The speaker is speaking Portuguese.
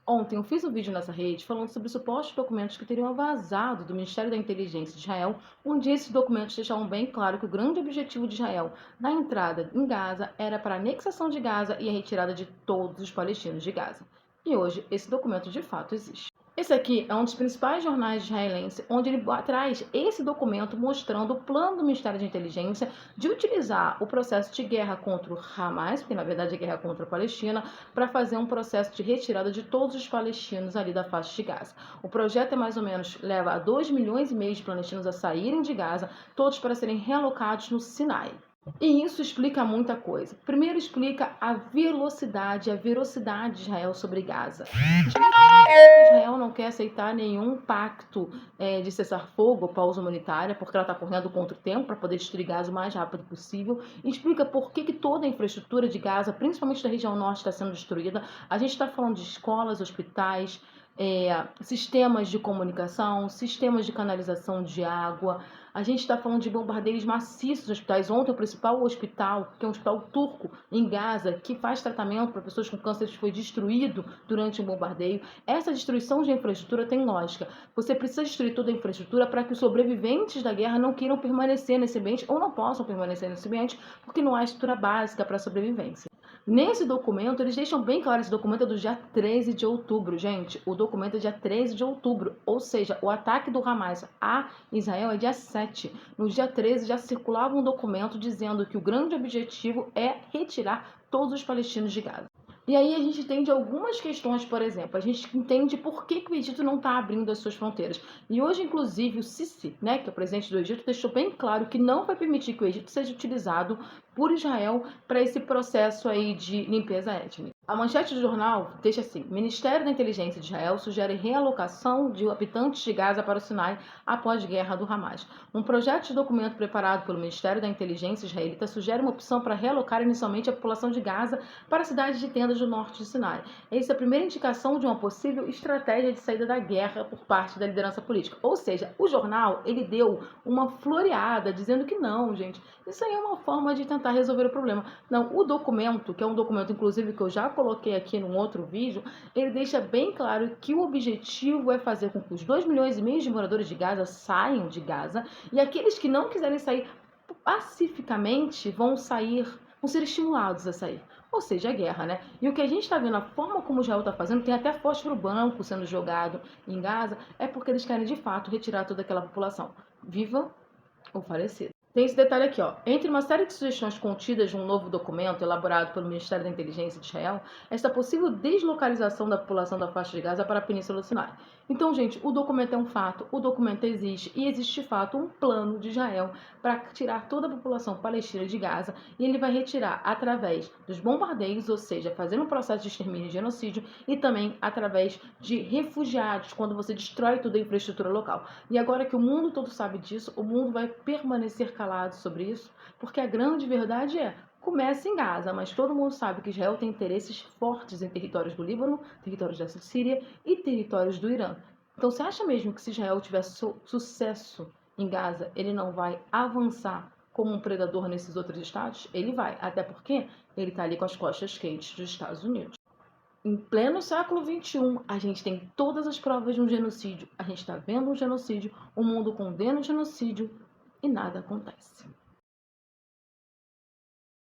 Ontem eu fiz um vídeo nessa rede falando sobre supostos documentos que teriam vazado do Ministério da Inteligência de Israel, onde esses documentos deixavam bem claro que o grande objetivo de Israel na entrada em Gaza era para a anexação de Gaza e a retirada de todos os palestinos de Gaza. E hoje esse documento de fato existe. Esse aqui é um dos principais jornais israelenses, onde ele traz esse documento mostrando o plano do Ministério de Inteligência de utilizar o processo de guerra contra o Hamas, porque na verdade é guerra contra a Palestina, para fazer um processo de retirada de todos os palestinos ali da faixa de Gaza. O projeto é mais ou menos, leva a 2,5 milhões de palestinos a saírem de Gaza, todos para serem realocados no Sinai. E isso explica muita coisa. Primeiro explica a velocidade, a velocidade de Israel sobre Gaza. Explica que Israel não quer aceitar nenhum pacto de cessar-fogo, pausa humanitária, porque ela está correndo contra o tempo para poder destruir Gaza o mais rápido possível. E explica por que toda a infraestrutura de Gaza, principalmente da região norte, está sendo destruída. A gente está falando de escolas, hospitais, sistemas de comunicação, sistemas de canalização de água. A gente está falando de bombardeios maciços nos hospitais. Ontem, o principal hospital, que é um hospital turco em Gaza, que faz tratamento para pessoas com câncer, foi destruído durante um bombardeio. Essa destruição de infraestrutura tem lógica. Você precisa destruir toda a infraestrutura para que os sobreviventes da guerra não queiram permanecer nesse ambiente ou não possam permanecer nesse ambiente, porque não há estrutura básica para a sobrevivência. Nesse documento, eles deixam bem claro, esse documento é do dia 13 de outubro, gente. O documento é dia 13 de outubro, ou seja, o ataque do Hamas a Israel é dia 7. No dia 13 já circulava um documento dizendo que o grande objetivo é retirar todos os palestinos de Gaza. E aí a gente entende algumas questões, por exemplo, a gente entende por que o Egito não está abrindo as suas fronteiras. E hoje, inclusive, o Sisi, né, que é o presidente do Egito, deixou bem claro que não vai permitir que o Egito seja utilizado por Israel para esse processo aí de limpeza étnica. A manchete do jornal deixa assim: Ministério da Inteligência de Israel sugere realocação de habitantes de Gaza para o Sinai após guerra do Hamas. Um projeto de documento preparado pelo Ministério da Inteligência israelita sugere uma opção para realocar inicialmente a população de Gaza para a cidade de tendas do norte de Sinai. Essa é a primeira indicação de uma possível estratégia de saída da guerra por parte da liderança política. Ou seja, o jornal ele deu uma floreada dizendo que não, gente, isso aí é uma forma de tentar resolver o problema. Não, o documento, que é um documento inclusive que eu já coloquei aqui num outro vídeo, ele deixa bem claro que o objetivo é fazer com que os 2,5 milhões de moradores de Gaza saiam de Gaza e aqueles que não quiserem sair pacificamente vão ser estimulados a sair. Ou seja, a guerra, né? E o que a gente está vendo, a forma como Israel está fazendo, tem até fósforo branco sendo jogado em Gaza, é porque eles querem de fato retirar toda aquela população, viva ou falecida. Tem esse detalhe aqui, ó. Entre uma série de sugestões contidas em um novo documento elaborado pelo Ministério da Inteligência de Israel, esta possível deslocalização da população da faixa de Gaza para a Península do Sinai. Então, gente, o documento é um fato, o documento existe e existe de fato um plano de Israel para tirar toda a população palestina de Gaza e ele vai retirar através dos bombardeios, ou seja, fazendo um processo de extermínio e genocídio e também através de refugiados, quando você destrói toda a infraestrutura local. E agora que o mundo todo sabe disso, o mundo vai permanecer calado sobre isso, porque a grande verdade começa em Gaza, mas todo mundo sabe que Israel tem interesses fortes em territórios do Líbano, territórios da Síria e territórios do Irã. Então, você acha mesmo que se Israel tiver sucesso em Gaza, ele não vai avançar como um predador nesses outros estados? Ele vai, até porque ele está ali com as costas quentes dos Estados Unidos. Em pleno século XXI, a gente tem todas as provas de um genocídio, a gente está vendo um genocídio, o mundo condena o genocídio e nada acontece.